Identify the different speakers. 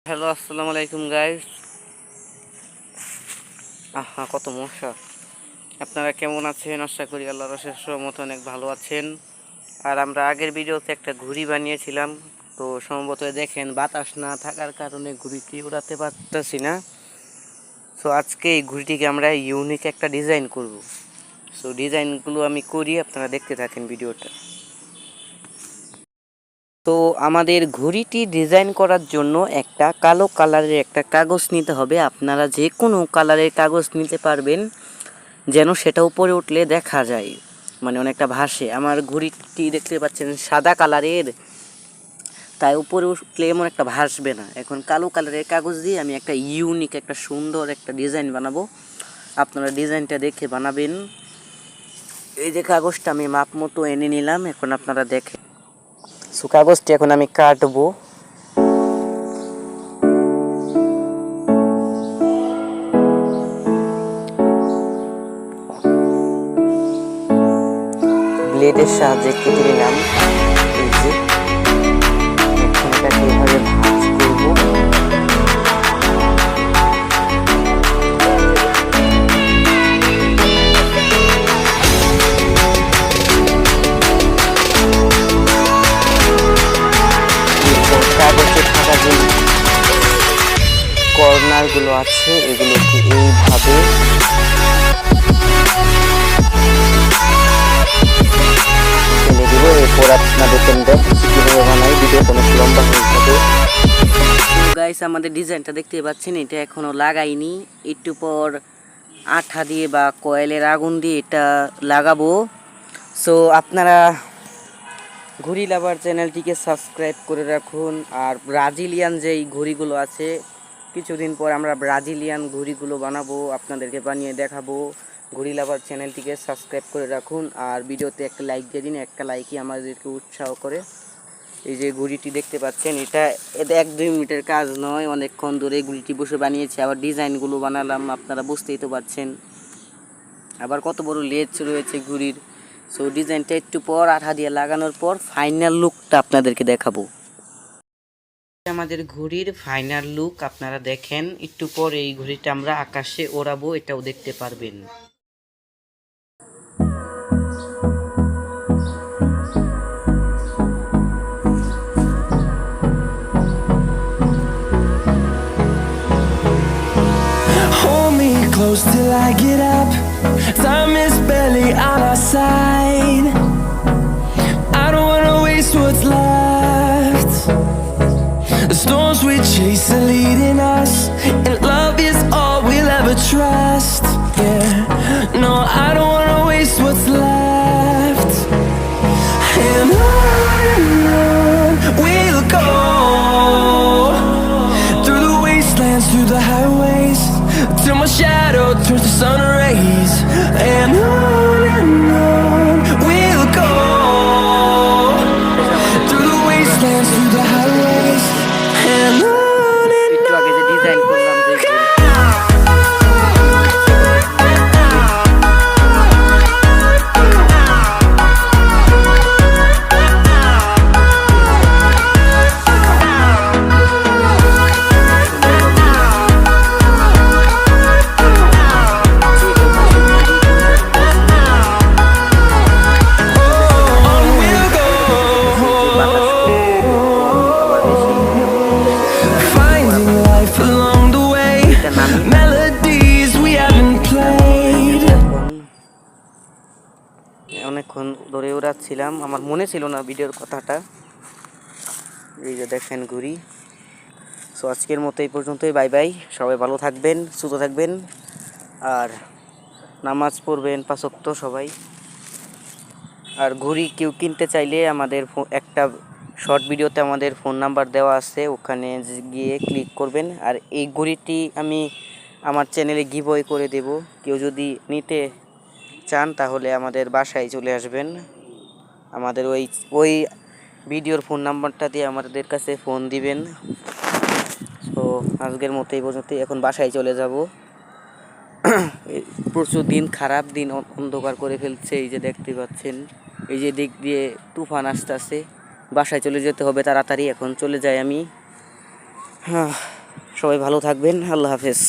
Speaker 1: Hello, আসসালামু আলাইকুম guys. কত মশা! আপনারা কেমন আছেন? আশা করি আল্লাহর অশেষ রহমতে অনেক ভালো আছেন। আর আমরা আগের ভিডিওতে একটা ঘুড়ি বানিয়েছিলাম, তো সম্ভবত দেখেন বাতাস না থাকার কারণে ঘুড়িটি উড়াতে পারতেছি না। সো আজকে এই ঘুড়িটিকে আমরা ইউনিক একটা ডিজাইন করব। সো ডিজাইনগুলো আমি করি, আপনারা দেখতে থাকেন ভিডিওটা। তো আমাদের ঘড়িটি ডিজাইন করার জন্য একটা কালো কালারের একটা কাগজ নিতে হবে। আপনারা যে কোনো কালারের কাগজ নিতে পারবেন, যেন সেটা উপরে উঠলে দেখা যায়, মানে অনেকটা ভাসে। আমার ঘড়িটি দেখতে পাচ্ছেন সাদা কালারের, তাই উপরে উঠলে এমন একটা ভাসবে না। এখন কালো কালারের কাগজ দিয়ে আমি একটা ইউনিক একটা সুন্দর একটা ডিজাইন বানাবো। আপনারা ডিজাইনটা দেখে বানাবেন। এই যে কাগজটা আমি মাপ মতো এনে নিলাম, এখন আপনারা দেখেন। সো কাগজটি এখন আমি কাটবো। ব্লেডের সাহায্যে কেটে নিলাম। এই যে এখন এটাকে এভাবে ভাঁজ করবো। কাগজে থাকা যে কর্নারগুলো আছে এগুলোকে এইভাবে ফেলে দিব। এরপর আপনাদের কীভাবে বানাই, ভিডিও কোনো লম্বা হয়ে যাবে। গাইস, আমাদের ডিজাইনটা দেখতে পাচ্ছেন, এটা এখনো লাগাইনি। একটু পর আঠা দিয়ে বা কয়েলের আগুন দিয়ে এটা লাগাবো। সো আপনারা ঘড়ি লাভার চ্যানেলটিকে সাবস্ক্রাইব করে রাখুন। আর ব্রাজিলিয়ান যেই ঘড়িগুলো আছে, কিছুদিন পর আমরা ব্রাজিলিয়ান ঘড়িগুলো বানাবো, আপনাদেরকে বানিয়ে দেখাবো। ঘড়ি লাভার চ্যানেলটিকে সাবস্ক্রাইব করে রাখুন আর ভিডিওতে একটা লাইক দিয়ে দিন। একটা লাইকই আমাদেরকে উৎসাহ করে। এই যে ঘড়িটি দেখতে পাচ্ছেন, এটা 1-2 মিনিটের কাজ নয়, অনেকক্ষণ ধরে ঘড়িটি বসে বানিয়েছি। আবার ডিজাইনগুলো বানালাম, আপনারা বুঝতেই তো পারছেন। আবার কত বড় লেজ রয়েছে ঘড়ির। সো ডিজাইনটা একটু পর আঠা দিয়ে লাগানোর পর ফাইনাল লুকটা আপনাদেরকে দেখাবো। আমাদের ঘড়ির ফাইনাল লুক আপনারা দেখেন। একটু পর এই ঘড়িটা আমরা আকাশে ওড়াবো, এটাও দেখতে পারবেন।
Speaker 2: Hold me close till I get up. Time is barely on our side. I don't wanna waste what's left. The storms we chase are leading us, and love is all we'll ever trust. Yeah, no, I don't wanna waste what's left. And on we'll go, through the wastelands, through the highways, till my shadow turns to sun rays. And on we'll go, through the wastelands, through the highways, and on
Speaker 1: একটু আগে যে design করলাম যে
Speaker 2: finding life along the way, melodies we haven't played.
Speaker 1: অনেকক্ষণ ধরে উড়াচ্ছিলাম, আমার মনে ছিল না ভিডিওর কথাটা। এই যে দেখেন ঘুড়ি। সো আজকের মতো এই পর্যন্তই। Bye bye. সবাই ভালো থাকবেন, সুস্থ থাকবেন, আর নামাজ পড়বেন 5 ওয়াক্ত সবাই। আর ঘুড়ি কেউ কিনতে চাইলে আমাদের একটা শর্ট ভিডিওতে আমাদের ফোন নাম্বার দেওয়া আছে, ওখানে গিয়ে ক্লিক করবেন। আর এই ঘুড়িটি আমি আমার চ্যানেলে গিভওয়ে করে দেব। কেউ যদি নিতে চান তাহলে আমাদের বাসায় চলে আসবেন। আমাদের ওই ভিডিওর ফোন নাম্বারটা দিয়ে আমাদের কাছে ফোন দিবেন। তো আজকের মতো এই পর্যন্তই, এখন বাসায় চলে যাব। প্রচুর দিন খারাপ, দিন অন্ধকার করে ফেলছে। এই যে দেখতে পাচ্ছেন, এই যে দিক দিয়ে তুফান আসতেছে। বাসায় চলে যেতে হবে তাড়াতাড়ি, এখন চলে যাই আমি। সবাই ভালো থাকবেন, আল্লাহ হাফেজ।